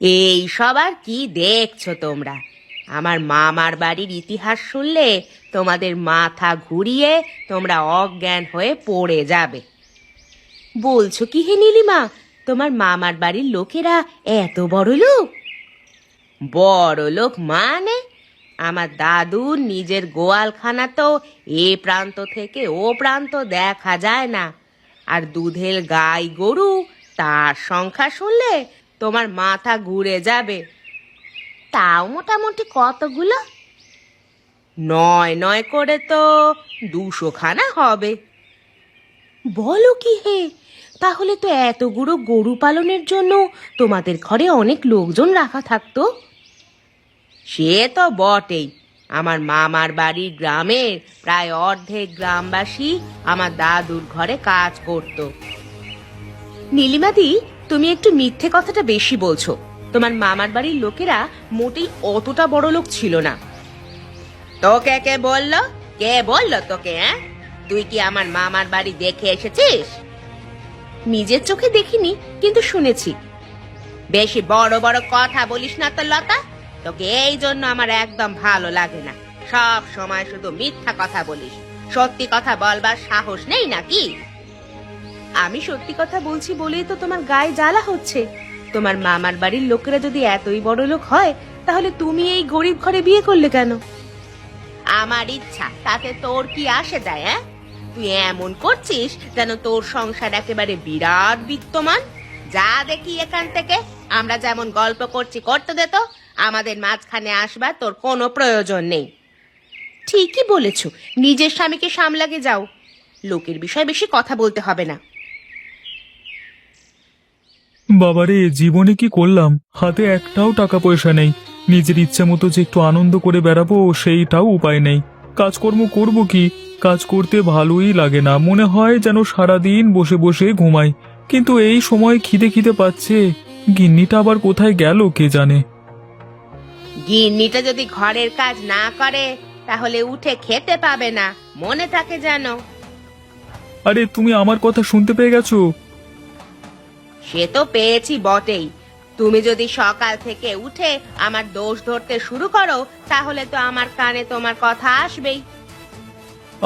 এই সব আর কি দেখছো তোমরা? আমার মামার বাড়ির ইতিহাস শুনলে তোমাদের মাথা ঘুরিয়ে তোমরা অজ্ঞান হয়ে পড়ে যাবে। বলছো কি হে নীলিমা, তোমার মামার বাড়ির লোকেরা এত বড় লোক? বড় লোক মানে আমার দাদুর নিজের গোয়ালখানা তো এ প্রান্ত থেকে ও প্রান্ত দেখা যায় না। আর দুধের গাই গরু, তার সংখ্যা শুনলে তোমার মাথা ঘুরে যাবে। তাও মোটামুটি কতগুলো? নয় নয় করে তো 200 খানা হবে। বলো কি হে, তাহলে তো এতগুলো গরু পালনের জন্য তোমাদের ঘরে অনেক লোকজন রাখা থাকতো। সে তো বটেই, আমার মামার বাড়ির গ্রামের প্রায় অর্ধেক গ্রামবাসী আমার দাদুর ঘরে কাজ করত। নীলিমাদি, তুমি একটু মিথ্যে কথাটা বেশি বলছো। তোমার মামার বাড়ির লোকেরা মোটেই অতটা বড় লোক ছিল না। তোকে কে বললো? কে বললো তোকে? তুই কি আমার মামার বাড়ি দেখে এসেছিস? নিজের চোখে দেখিনি, কিন্তু শুনেছি। বেশি বড় বড় কথা বলিস না তো লতা, তোকে এই জন্য আমার একদম ভালো লাগে না। সব সময় শুধু মিথ্যা কথা বলিস, সত্যি কথা বলবার সাহস নেই নাকি? আমি সত্যি কথা বলছি বলেই তো তোমার গায়ে জ্বালা হচ্ছে। তোমার মামার বাড়ির লোকেরা যদি এতই বড় লোক হয়, তাহলে তুমি এই গরিব ঘরে বিয়ে করলে কেন? আমার ইচ্ছা, তাতে তোর কি আসে যায়? তুই এমন করছিস যেন তোর সংসার একেবারে বিরাট বিত্তমান। যা দেখি এখান থেকে। আমরা যেমন গল্প করছি করতে দে তো, আমাদের মাঝখানে আসবার তোর কোনো প্রয়োজন নেই। ঠিকই বলেছ, নিজের স্বামীকে সামলাগে যাও, লোকের বিষয়ে বেশি কথা বলতে হবে না। বাবারে, জীবনে কি করলাম! হাতে একটাও টাকা পয়সা নেই। নিজের ইচ্ছে মতো যে একটু আনন্দ করে বেড়াবো, সেইটাও উপায় নেই। কাজকর্ম করব কি? কাজ করতে ভালোই লাগে না, মনে হয় যেন সারাদিন বসে বসে ঘুমাই। কিন্তু এই সময় খিদে খিদে পাচ্ছে। গিন্নিটা আবার কোথায় গেল কে জানে। গিন্নিটা যদি ঘরের কাজ না করে, তাহলে উঠে খেতে পাবে না, মনে থাকে যেন। আরে, তুমি আমার কথা শুনতে পেয়ে গেছো? সে তো পেয়েছি বটেই। তুমি যদি সকাল থেকে উঠে আমার দোষ ধরতে শুরু করো, তাহলে তো আমার কানে তোমার কথা আসবেই।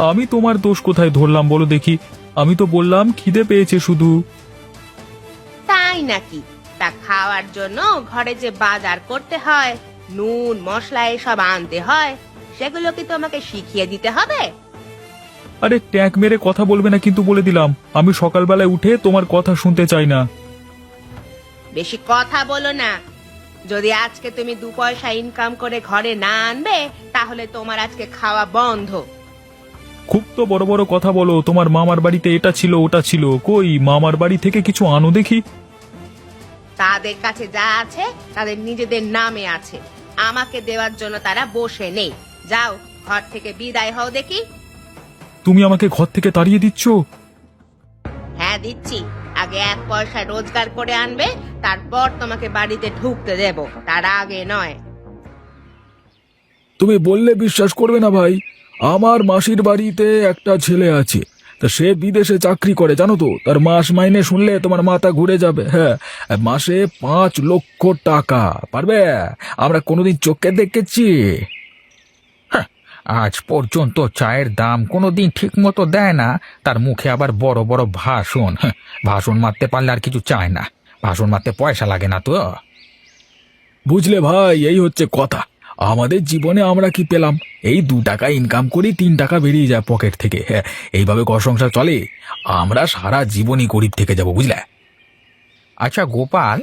আমি তোমার দোষ কোথায় ধরলাম বলো দেখি? আমি তো বললাম খিদে পেয়েছে শুধু। তাই নাকি? তা খাওয়ার জন্য ঘরে যে বাজার করতে হয়, নুন মশলা এসব আনতে হয়, সেগুলো কি তোমাকে শিখিয়ে দিতে হবে? আরে, ট্যাঁক মেরে কথা বলবে না কিন্তু, বলে দিলাম। আমি সকালবেলায় উঠে তোমার কথা শুনতে চাই না। বেশি কথা বলো না। যদি আজকে তুমি 2 পয়সা ইনকাম করে ঘরে না আনবে, তাহলে তোমার আজকে খাওয়া বন্ধ। খুব তো বড় বড় কথা বলো। তোমার মামার বাড়িতে এটা ছিল ওটা ছিল, কই মামার বাড়ি থেকে কিছু আনো দেখি। তাদের কাছে যা আছে তাদের নিজেদের নামে আছে, আমাকে দেওয়ার জন্য তারা বসে নেই। যাও, ঘর থেকে বিদায় হও দেখি। তুমি আমাকে ঘর থেকে তাড়িয়ে দিচ্ছ? হ্যাঁ দিচ্ছি। আগে 1 পয়সা রোজগার করে আনবে, তারপর তোমাকে বাড়িতে ঢুকতে দেব, তার আগে নয়। তুমি বললে বিশ্বাস করবে না ভাই। আমার মাসির বাড়িতে একটা ছেলে আছে, তা সে বিদেশে চাকরি করে, জানো তো? তার মাস মাইনে শুনলে তোমার মাথা ঘুরে যাবে। হ্যাঁ, মাসে 5 লক্ষ টাকা। পারবে? আমরা কোনোদিন চোখে দেখেছি? আজ পর্যন্ত চায়ের দাম কোনোদিন ঠিক মতো দেয় না, তার মুখে আবার বড় বড় ভাষণ। ভাষণ মারতে পারলে আর কিছু চায় না। ভাষণ মারতে পয়সা লাগে না তো। বুঝলে ভাই, এই হচ্ছে কথা। আমাদের জীবনে আমরা কি পেলাম? এই 2 টাকা ইনকাম করি, 3 টাকা বেরিয়ে যায় পকেট থেকে। হ্যাঁ, এইভাবে ঘর সংসার চলে। আমরা সারা জীবনই গরিব থেকে যাব, বুঝলে? আচ্ছা গোপাল,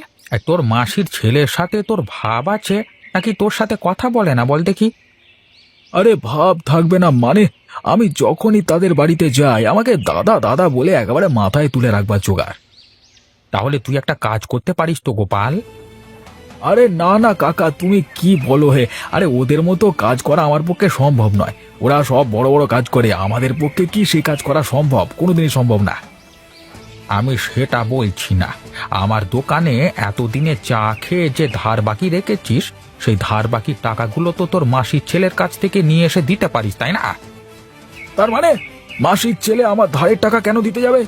তোর মাসির ছেলের সাথে তোর ভাব আছে নাকি তোর সাথে কথা বলে না বল দেখি? আরে, ভাব থাকবে না মানে? আমি যখনই তাদের বাড়িতে যাই, আমাকে দাদা দাদা বলে একেবারে মাথায় তুলে রাখবার জোগাড়। তাহলে তুই একটা কাজ করতে পারিস তো গোপাল। আরে না না কাকা, তুমি কি বলো হে? আরে, ওদের মতো কাজ করা আমার পক্ষে সম্ভব নয়। ওরা সব বড় বড় কাজ করে, আমাদের পক্ষে কি সেই কাজ করা সম্ভব? কোনোদিনই সম্ভব না। আমি সেটা বলছি না। আমার দোকানে এতদিনে চা খেয়ে যে ধার বাকি রেখেছিস, সেই ধার বাকি টাকাগুলো তো তোর মাসির ছেলের কাছ থেকে নিয়ে এসে দিতে পারিস, তাই না? তার মানে মাসির ছেলে আমার ধারের টাকা কেন দিতে যাবে?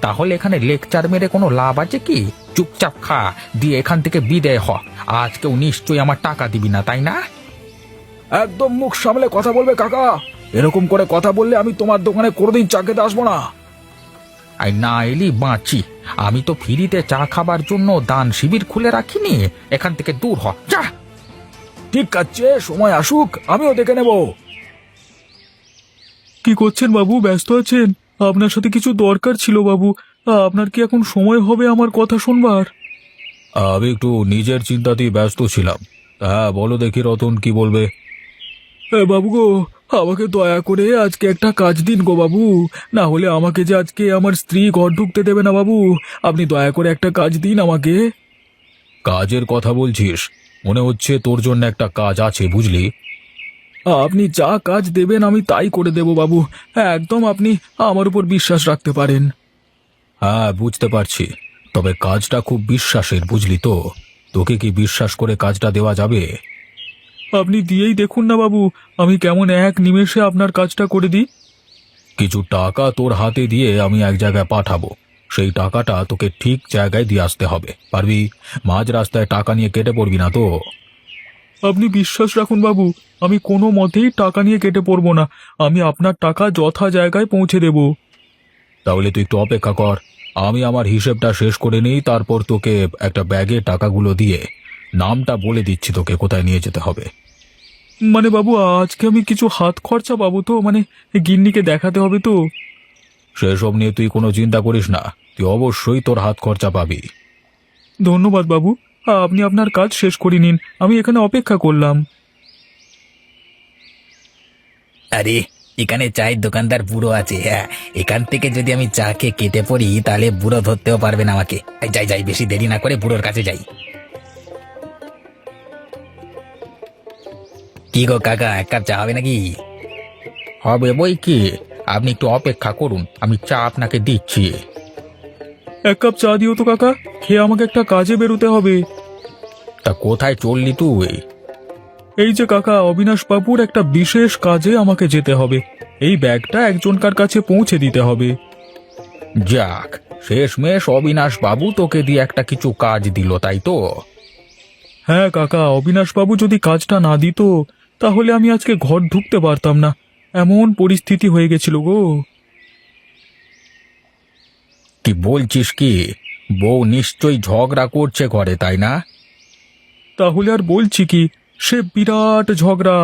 তাহলে এখানে লেকচার মেরে কোনো লাভ আছে কি? চুপচাপ খা, দিয়ে এখান থেকে বিদায় হ। আজকেও নিশ্চয়ই আমার টাকা দিবি না, তাই না? একদম মুখ সামলে কথা বলবে কাকা। এরকম করে কথা বললে আমি তোমার দোকানে কোনোদিন চা খেতে আসবো না। আর না এলি বাঁচি, আমি তো ফ্রিতে চা খাবার জন্য দান শিবির খুলে রাখিনি। এখান থেকে দূর হ, যা। ঠিক আছে, সময় আসুক, আমিও দেখে নেব। কি করছেন বাবু, ব্যস্ত আছেন? আপনার সাথে কিছু দরকার ছিল বাবু। আপনার কি এখন সময় হবে আমার কথা শুনবার? আমি একটু নিজের চিন্তাতেই ব্যস্ত ছিলাম। হ্যাঁ বলো দেখি রতন, কি বলবে? বাবু গো, আমাকে দয়া করে আজকে একটা কাজ দিন গো বাবু, না হলে আমাকে যে আজকে আমার স্ত্রী ঘর ঢুকতে দেবে না বাবু। আপনি দয়া করে একটা কাজ দিন আমাকে। কাজের কথা বলছিস? মনে হচ্ছে তোর জন্য একটা কাজ আছে, বুঝলি? আপনি যা কাজ দেবেন আমি তাই করে দেব বাবু। একদম আপনি আমার উপর বিশ্বাস রাখতে পারেন। হ্যাঁ বুঝতে পারছি, তবে কাজটা খুব বিশ্বাসের, বুঝলি তো? তোকে কি বিশ্বাস করে কাজটা দেওয়া যাবে? আপনি দিয়েই দেখুন না বাবু, আমি কেমন এক নিমেষে আপনার কাজটা করে দিই। কিছু টাকা তোর হাতে দিয়ে আমি এক জায়গায় পাঠাবো, সেই টাকাটা তোকে ঠিক জায়গায় দিয়ে আসতে হবে। পারবি? মাঝ রাস্তায় টাকা নিয়ে কেটে পড়বি না তো? আপনি বিশ্বাস রাখুন বাবু, আমি কোনো মতেই টাকা নিয়ে কেটে পড়বো না। আমি আপনার টাকা যথা জায়গায় পৌঁছে দেব। তাহলে তুই একটু অপেক্ষা কর, আমি আমার হিসেবটা শেষ করে নিই, তারপর তোকে একটা ব্যাগে টাকাগুলো দিয়ে নামটা বলে দিচ্ছি তোকে কোথায় নিয়ে যেতে হবে। মানে বাবু, আজকে আমি কিছু হাত খরচা পাবো তো? মানে গিন্নিকে দেখাতে হবে তো। সেসব নিয়ে তুই কোনো চিন্তা করিস না, তুই অবশ্যই তোর হাত খরচা পাবি। ধন্যবাদ বাবু, আপনি আপনার কাজ শেষ করে নিন, আমি এখানে অপেক্ষা করলাম। আরে এখানে চায়ের দোকানদার বুড়ো আছে। হ্যাঁ, এখান থেকে যদি আমি চা খেয়ে কেটে পড়ি তাহলে বুড়ো ধরতেও পারবে না আমাকে। এই যাই যাই, বেশি দেরি না করে বুড়োর কাছে যাই। কি গো কাকা, এক কাপ চা হবে নাকি? হবে বই কি, আপনি একটু অপেক্ষা করুন, আমি চা আপনাকে দিচ্ছি। এক কাপ চা দিও তো কাকা, খেয়ে আমাকে একটা কাজে বেরোতে হবে। তা কোথায় চললি তুই? এই যে কাকা, অবিনাশ বাবুর একটা বিশেষ কাজে আমাকে যেতে হবে। এই ব্যাগটা একজনকার কাছে পৌঁছে দিতে হবে। যাক, শেষমেশ অবিনাশ বাবু তোকে দিয়ে একটা কিছু কাজ দিল, তাই তো? হ্যাঁ কাকা, অবিনাশ বাবু যদি কাজটা না দিত তাহলে আমি আজকে ঘর ঢুকতে পারতাম না, এমন পরিস্থিতি হয়ে গেছিল গো। কি বলছিস কি? বউ নিশ্চয়ই ঝগড়া করছে ঘরে, তাই না? তাহলে আর বলছি কি, সে বিরাট ঝগড়া।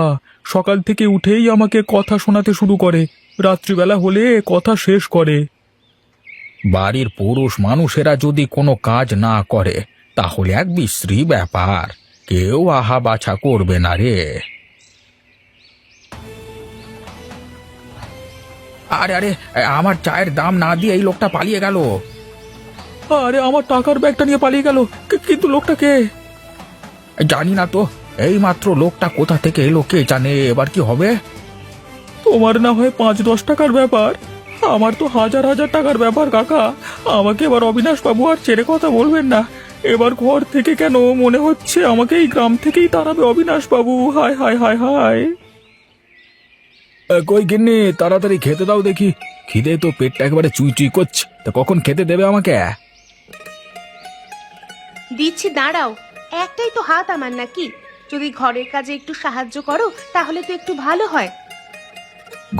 সকাল থেকে উঠেই আমাকে কথা শোনাতে শুরু করে, রাত্রিবেলা হলে কথা শেষ করে। বাড়ির পুরুষ মানুষেরা যদি কোনো কাজ না করে তাহলে এক বিশ্রী ব্যাপার, কেউ আহা বাছা করবে না রে। আরে আরে, আমার চায়ের দাম না দিয়ে এই লোকটা পালিয়ে গেল। আরে আমার টাকার ব্যাগটা নিয়ে পালিয়ে গেল, কিন্তু লোকটা কে? জানি না তো, এই মাত্র লোকটা কোথা থেকে এলো কে জানে। এবার কি হবে? তোমার না হয় 5-10 টাকার ব্যাপার, আমার তো হাজার হাজার টাকার ব্যাপার কাকা। আমাকে এবার অবিনাশ বাবু আর ছেড়ে কথা বলবেন না। এবার ঘর থেকে কেন মনে হচ্ছে আমাকে এই গ্রাম থেকেই তাড়াবে অবিনাশ বাবু। হায় হায় হায় হায়। কই গিন্নি, তাড়াতাড়ি খেতে দাও দেখি, খিদে তো পেটটা একেবারে চুই চুই করছে। তা কখন খেতে দেবে আমাকে? দিচ্ছি, দাঁড়াও। একটাই তো হাত আমার নাকি, যদি ঘরের কাজে একটু সাহায্য করো তাহলে তো একটু ভালো হয়।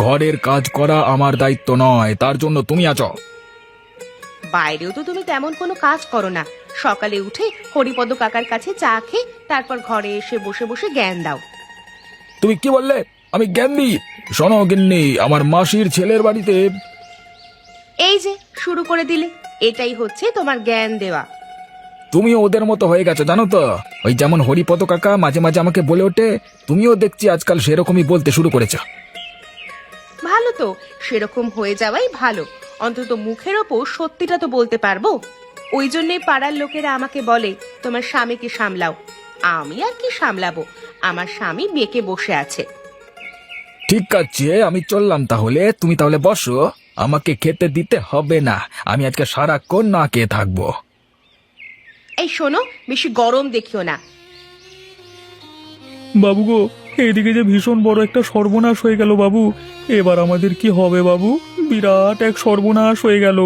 ঘরের কাজ করা আমার দায়িত্ব নয়, তার জন্য তুমি আছো। বাইরেও তো তুমি তেমন কোনো কাজ করো না, সকালে উঠে হরিপদ কাকার কাছে চা খেয়ে তারপর ঘরে এসে বসে বসে জ্ঞান দাও। তুমি কি বললে? আমি জ্ঞান দিই? শোনো গিন্নি, আমার মাসির ছেলের বাড়িতে। এই যে শুরু করে দিলে, এটাই হচ্ছে তোমার জ্ঞান দেওয়া। তুমিও ওদের মতো হয়ে গেছো জানো তো। ওই যেমন হরিপদ কাকা মাঝে মাঝে আমাকে বলে ওঠে, তুমিও দেখছি আজকাল সেরকমই বলতে শুরু করেছো। ভালো তো, সেরকম হয়ে যাওয়াই ভালো। অন্তত মুখের ওপর সত্যিটা তো বলতে পারবো। ওই জন্যই পাড়ার লোকেরা আমাকে বলে তোমার স্বামীকে সামলাও। আমি আর কি সামলাবো, আমার স্বামী মেয়েকে বসে আছে। ঠিক আছে, আমি চললাম তাহলে। তুমি তাহলে বসো, আমাকে খেতে দিতে হবে না, আমি আজকে সারাক্ষণ না খেয়ে থাকবো। এই শোনো, বেশি গরম দেখিও না। বাবু গো, এদিকে যে ভীষণ বড় একটা সর্বনাশ হয়ে গেল বাবু। এবার আমাদের কি হবে বাবু? বিরাট এক সর্বনাশ হয়ে গেল।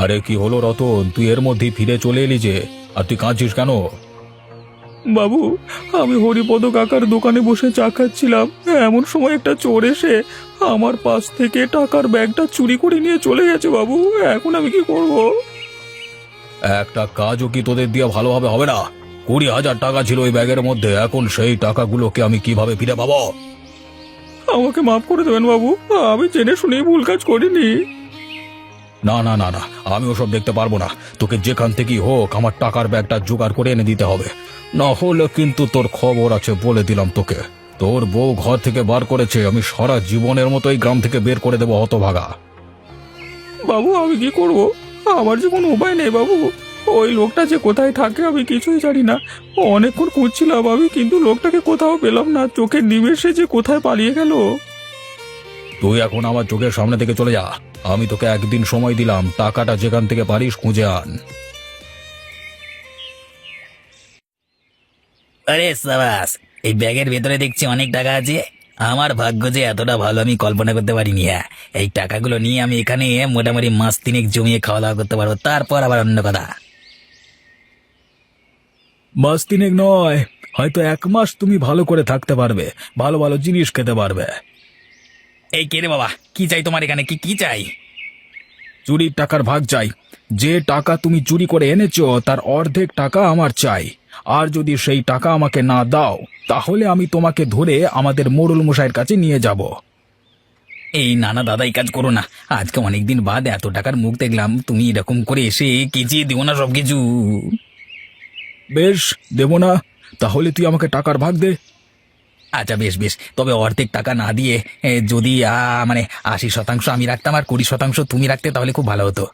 আরে কি হলো রতন, তুই এর মধ্যেই ফিরে চলে এলি যে, আর তুই কাঁদছিস কেন? বাবু, আমি হরিপদ কাকার দোকানে বসে চা খাচ্ছিলাম, এমন সময় একটা চোর এসে আমার পাশ থেকে টাকার ব্যাগটা চুরি করে নিয়ে চলে গেছে বাবু। এখন আমি কি করব? একটা কাজও কি তোদের দিয়ে ভালোভাবে হবে না? 20,000 টাকা ছিল ওই ব্যাগের মধ্যে, এখন সেই টাকাগুলোকে আমি কিভাবে ফিরে পাবো? আমাকে মাফ করে দেবেন বাবু, আমি জেনে শুনেই ভুল কাজ করিনি। না না না না, আমি ওসব দেখতে পারবো না। তোকে যেখান থেকেই হোক আমার টাকার ব্যাগটা জোগাড় করে এনে দিতে হবে, না হলে কিন্তু তোর খবর আছে বলে দিলাম তোকে। তোর বউ ঘর থেকে বার করেছে, আমি সারা জীবনের মতো এই গ্রাম থেকে বের করে দেবো হতভাগা। বাবু, আমি কি করব? আমার যে কোনো উপায় নেই বাবু। ওই লোকটা যে কোথায় থাকে আমি কিছুই জানি না। অনেকক্ষণ খুঁজছিলাম আমি, কিন্তু লোকটাকে কোথাও পেলাম না। চোখের নিমেষে যে কোথায় পালিয়ে গেল। তুই এখন আমার চোখের সামনে থেকে চলে যা। আমি তোকে একদিন সময় দিলাম, টাকাটা যেখান থেকে পারিস খুঁজে আন। আরে সাবাস, এই ব্যাগের ভেতরে দেখছি অনেক টাকা আছে। আমার ভাগ্য যে এতটা ভালো আমি কল্পনা করতে পারিনি। হ্যাঁ, এই টাকাগুলো নিয়ে আমি এখানে মোটামুটি মাস তিনেক জমিয়ে খাওয়া দাওয়া করতে পারবো, তারপর আবার অন্য কথা। মাস তিনেক নয়, হয়তো 1 মাস তুমি ভালো করে থাকতে পারবে, ভালো ভালো জিনিস খেতে পারবে। এই কে রে বাবা, কি চাই তোমার এখানে? কি কি চাই? চুরির টাকার ভাগ চাই। যে টাকা তুমি চুরি করে এনেছো তার অর্ধেক টাকা আমার চাই। আর যদি সেই টাকা আমাকে না দাও, তাহলে আমি তোমাকে ধরে আমাদের মোড়ল মশাইয়ের কাছে নিয়ে যাব। এই নানা দাদা, এই কাজ করো না। আজকে অনেকদিন বাদ এত টাকার মুখ দেখলাম, তুমি এরকম করে এসে কেচিয়ে দিও না সবকিছু। বেশ, দেব না। তাহলে তুই আমাকে টাকার ভাগ দে। আচ্ছা বেশ বেশ, তবে অর্ধেক টাকা না দিয়ে যদি মানে 80% আমি রাখতাম আর 20% তুমি রাখতে, তাহলে খুব ভালো হতো।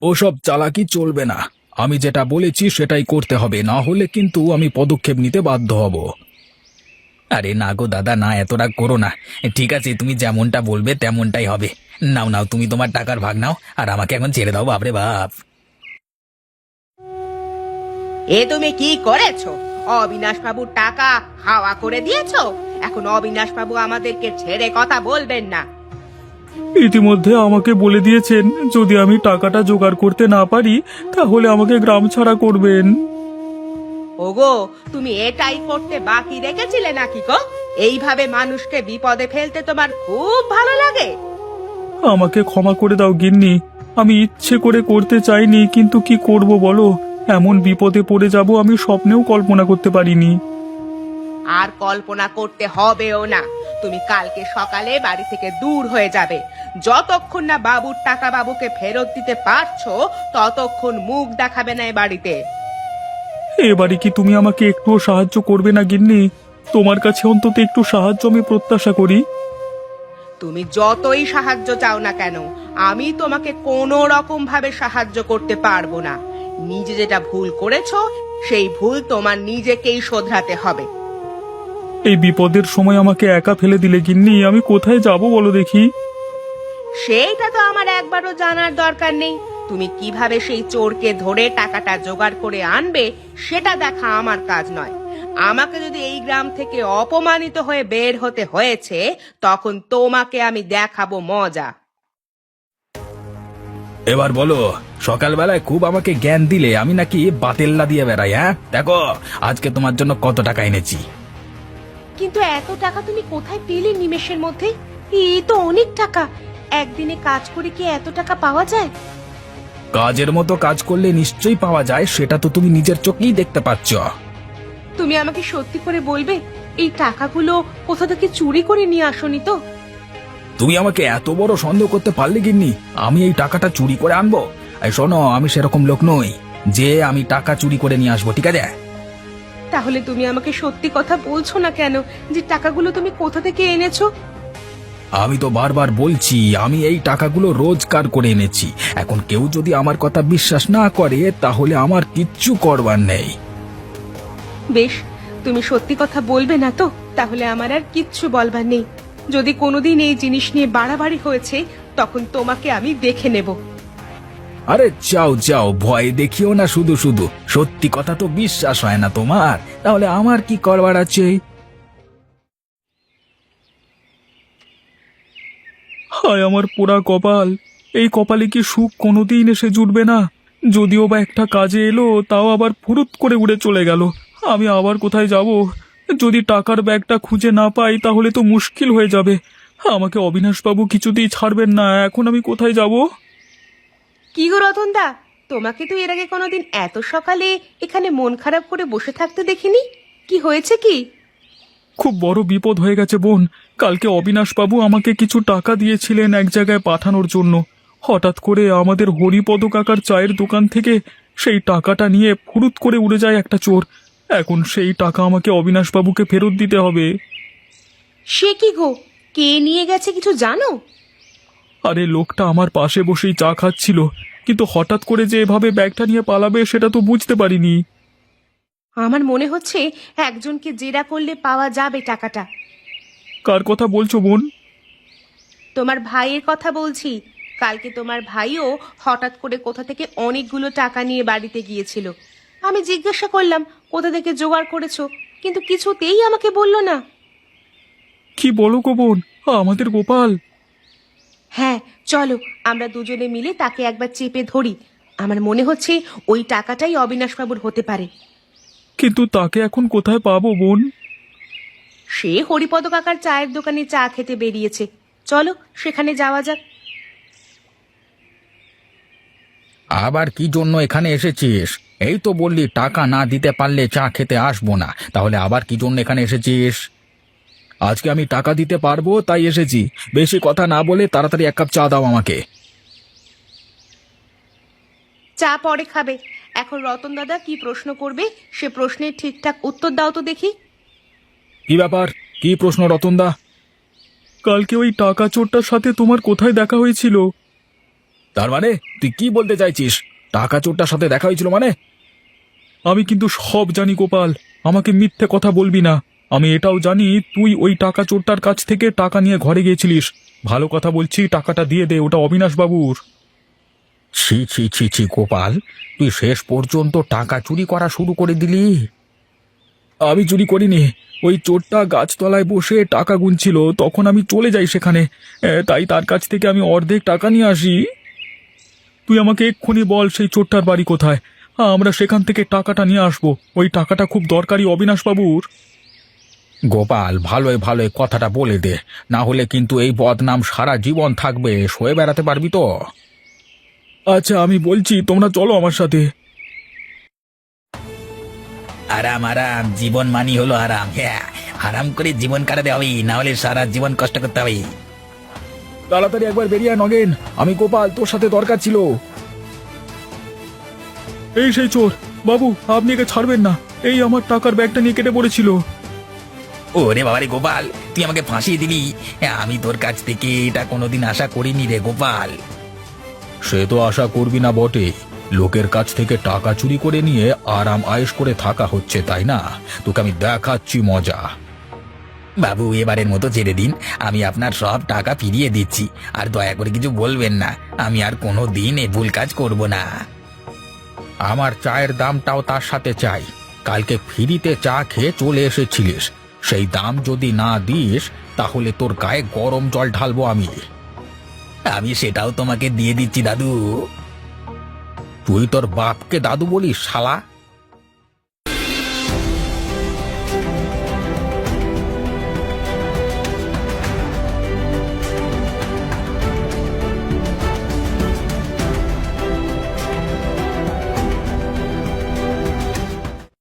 ওসব চালাকি চলবে না। আমি যেটা বলেছি সেটাই করতে হবে, না হলে কিন্তু আমি পদক্ষেপ নিতে বাধ্য হব। আরে না গো দাদা, না, এত রাগ করো না। ঠিক আছে, তুমি যেমনটা বলবে তেমনটাই হবে। নাও নাও, তুমি তোমার টাকার ভাগ নাও, আর আমাকে এখন ছেড়ে দাও। বাপরে বাপ, এ তুমি কি করেছো? অবিনাশ বাবুর টাকা হাওয়া করে দিয়েছো। এখন অবিনাশ বাবু আমাদেরকে ছেড়ে কথা বলবেন না। ইতিমধ্যে আমাকে বলে দিয়েছেন, যদি আমি টাকাটা জোগাড় করতে না পারি তাহলে আমাকে গ্রাম ছাড়া করবেন। ওগো, তুমি এটাই করতে বাকি রেখেছিলে নাকি গো? এইভাবে মানুষকে বিপদে ফেলতে তোমার খুব ভালো লাগে? আমাকে ক্ষমা করে দাও গিন্নি, আমি ইচ্ছে করে করতে চাইনি, কিন্তু কি করব বলো? এমন বিপদে পড়ে যাব আমি স্বপ্নেও কল্পনা করতে পারিনি। আর কল্পনা করতে হবেও না। তুমি কালকে সকালে বাড়ি থেকে দূর হয়ে যাবে। যতক্ষণ না বাবুর টাকা বাবুকে ফেরত দিতে পারছো, ততক্ষণ মুখ দেখাবে না এ বাড়িতে। এবারে কি তুমি আমাকে একটুও সাহায্য করবে না গিন্নি? তোমার কাছে অন্তত একটু সাহায্য আমি প্রত্যাশা করি। তুমি যতই সাহায্য চাও না কেন, আমি তোমাকে কোনো রকম ভাবে সাহায্য করতে পারবো না। নিজে যেটা ভুল করেছো, সেই ভুল তোমার নিজেকেই শোধরাতে হবে। এই বিপদের সময় আমাকে একা ফেলে দিলে গিন্নি, আমি কোথায় যাব বলো দেখি? সেইটা তো আমার একবারও জানার দরকার নেই। তুমি কিভাবে সেই চোরকে ধরে টাকাটা জোগাড় করে আনবে সেটা দেখা আমার কাজ নয়। আমাকে যদি এই গ্রাম থেকে অপমানিত হয়ে বের হতে হয়েছে, তখন তোমাকে আমি দেখাবো মজা। এবার বলো, সকালবেলায় খুব আমাকে জ্ঞান দিলে আমি নাকি বাতেল্লা দিয়ে বেড়াই। হ্যাঁ, দেখো আজকে তোমার জন্য কত টাকা এনেছি। কিন্তু এত টাকা তুমি কোথায় পেলে নিমেষের মধ্যে? এই তো অনেক টাকা। একদিনে কাজ করে কি এত টাকা পাওয়া যায়? কাজের মতো কাজ করলে নিশ্চয়ই পাওয়া যায়, সেটা তো তুমি নিজের চোখেই দেখতে পাচ্ছ। তুমি আমাকে সত্যি করে বলবে, এই টাকাগুলো কোথা থেকে চুরি করে নিয়ে আসোনি তো? তুমি আমাকে এত বড় সন্দেহ করতে পারলে গিন্নি, আমি এই টাকাটা চুরি করে আনবো? এই শোনো, আমি সেরকম লোক নই যে আমি টাকা চুরি করে নিয়ে আসবো, ঠিক আছে? তাহলে তুমি আমাকে সত্যি কথা বলছো না কেন, যে টাকাগুলো তুমি কোথা থেকে এনেছো? আমি তো বারবার বলছি আমি এই টাকাগুলো রোজগার করে এনেছি। এখন কেউ যদি আমার কথা বিশ্বাস না করে, তাহলে আমার কিচ্ছু করবার নেই। বেশ, তুমি সত্যি কথা বলবে না তো? তাহলে আমার আর কিচ্ছু বলবার নেই। যদি কোনোদিন এই জিনিস নিয়ে বাড়াবাড়ি হয়েছে, তখন তোমাকে আমি দেখে নেব। আরে যাও যাও, ভয় দেখিও না শুধু শুধু। সত্যি কথা তো বিশ্বাস হয় না তোমার, তাহলে আমার কি করবার আছে? হায় আমার পোড়া কপাল, এই কপালে কি সুখ কোনোদিন এসে জুটবে না? যদিও বা একটা কাজে এলো, তাও আবার ফুরুত করে উড়ে চলে গেল। আমি আবার কোথায় যাব? যদি টাকার ব্যাগটা খুঁজে না পাই তাহলে তো মুশকিল হয়ে যাবে। আমাকে অবিনাশবাবু কিছুতেই ছাড়বেন না। এখন আমি কোথায় যাব? কি গো রতনদা, তোমাকে তো এর আগে কোনোদিন এত সকালে এখানে মন খারাপ করে বসে থাকতে দেখিনি। কি হয়েছে কি? খুব বড় বিপদ হয়ে গেছে বোন। কালকে অবিনাশবাবু আমাকে কিছু টাকা দিয়েছিলেন এক জায়গায় পাঠানোর জন্য। হঠাৎ করে আমাদের হরিপদ কাকার চায়ের দোকান থেকে সেই টাকাটা নিয়ে ফুরুত করে উড়ে যায় একটা চোর। এখন সেই টাকা আমাকে অবিনাশবাবুকে ফেরত দিতে হবে। সে কি গো, কে নিয়ে গেছে কিছু জানো? আরে লোকটা আমার পাশে বসেই চা খাচ্ছিল, কিন্তু হঠাৎ করে যে এভাবে ব্যাগটা নিয়ে পালাবে সেটা তো বুঝতে পারিনি। আমার মনে হচ্ছে একজনকে জেরা করলে পাওয়া যাবে টাকাটা। কার কথা বলছো বোন? তোমার ভাইয়ের কথা বলছি। কালকে তোমার ভাইও হঠাৎ করে কোথা থেকে অনেকগুলো টাকা নিয়ে বাড়িতে গিয়েছিল। আমি জিজ্ঞাসা করলাম কোথা থেকে জোগাড় করেছো, কিন্তু কিছুতেই আমাকে বললো না। কি বলো গো বোন, আমাদের গোপাল? হ্যাঁ, চলো আমরা দুজনে মিলে তাকে একবার চেপে ধরি। আমার মনে হচ্ছে ওই টাকাটাই অবিনাশবাবুর হতে পারে। কিন্তু তাকে এখন কোথায় পাবো বোন? সে হরিপদ কাকার চায়ের দোকানে চা খেতে বেরিয়েছে। চলো সেখানে যাওয়া যাক। আবার কি জন্য এখানে এসেছিস? এই তো বললি টাকা না দিতে পারলে চা খেতে আসবো না, তাহলে আবার কি জন্য এখানে এসেছিস? আজকে আমি টাকা দিতে পারবো তাই এসেছি। বেশি কথা না বলে তাড়াতাড়ি এক কাপ চা দাও আমাকে। চা পরে খাবে। এখন রতন দাদা কি প্রশ্ন করবে সে প্রশ্নের ঠিকঠাক উত্তর দাও তো দেখি। কি ব্যাপার? কি প্রশ্ন রতনদা? কালকে ওই টাকা চোরটার সাথে তোমার কোথায় দেখা হয়েছিল? তার মানে তুই কি বলতে চাইছিস? টাকা চোরটার সাথে দেখা হয়েছিল মানে? আমি কিন্তু সব জানি গোপাল, আমাকে মিথ্যে কথা বলবি না। আমি এটাও জানি তুই ওই টাকা চোরটার কাছ থেকে টাকা নিয়ে ঘরে গিয়েছিলিস। ভালো কথা বলছি, টাকাটা দিয়ে দে, ওটা অবিনাশবাবুর। ছি ছি ছি ছি গোপাল, তুই শেষ পর্যন্ত টাকা চুরি করা শুরু করে দিলি। আমি চুরি করিনি। ওই চোরটা গাছতলায় বসে টাকা গুনছিল, তখন আমি চলে যাই সেখানে। তাই তার কাছ থেকে আমি অর্ধেক টাকা নিয়ে আসি। তুই আমাকে এক্ষুনি বল সেই চোরটার বাড়ি কোথায়। আমরা সেখান থেকে টাকাটা নিয়ে আসবো। ওই টাকাটা খুব দরকারি অবিনাশবাবুর। গোপাল, ভালোই ভালোই কথাটা বলে দে, না হলে কিন্তু এই বদনাম সারা জীবন থাকবে। সয়ে বেড়াতে পারবি তো? আচ্ছা আমি বলছি, তোমরা চলো আমার সাথে। আরাম আরাম, জীবন মানি হলো আরাম। হ্যাঁ, আরাম করে জীবন কাটাতে হবে, না হলে সারা জীবন কষ্ট করতে হবে। তাড়াতাড়ি একবার বেরিয়ে আয় নগেন, আমি গোপাল, তোর সাথে দরকার ছিল। এই সেই চোর। বাবু, আপনি একে ছাড়বেন না। এই আমার টাকার ব্যাগটা নিয়ে কেটে পড়েছিল। ওরে বাবারে গোপাল, তুই আমাকে ফাঁসিয়ে দিলি। আমি তোর কাছ থেকে এটা কোনোদিন আশা করিনি রে গোপাল। সে তো আশা করবি না বটে। লোকের কাছ থেকে টাকা চুরি করে নিয়ে আরাম আয়েশ করে থাকা হচ্ছে, তাই না? তোকে আমি দেখাচ্ছি মজা। বাবু, এবারের মতো ছেড়ে দিন। আমি আপনার সব টাকা ফিরিয়ে দিচ্ছি। আর দয়া করে কিছু বলবেন না। আমি আর কোনো দিন এ ভুল কাজ করব না। আমার চায়ের দামটাও তার সাথে চাই। কালকে ফ্রিতে চা খেয়ে চলে এসেছিলিস, সেই দাম যদি না দিস তাহলে তোর গায়ে গরম জল ঢালবো আমি। আমি সেটাও তোমাকে দিয়ে দিচ্ছি দাদু। তুই তোর বাপকে দাদু বলিস শালা?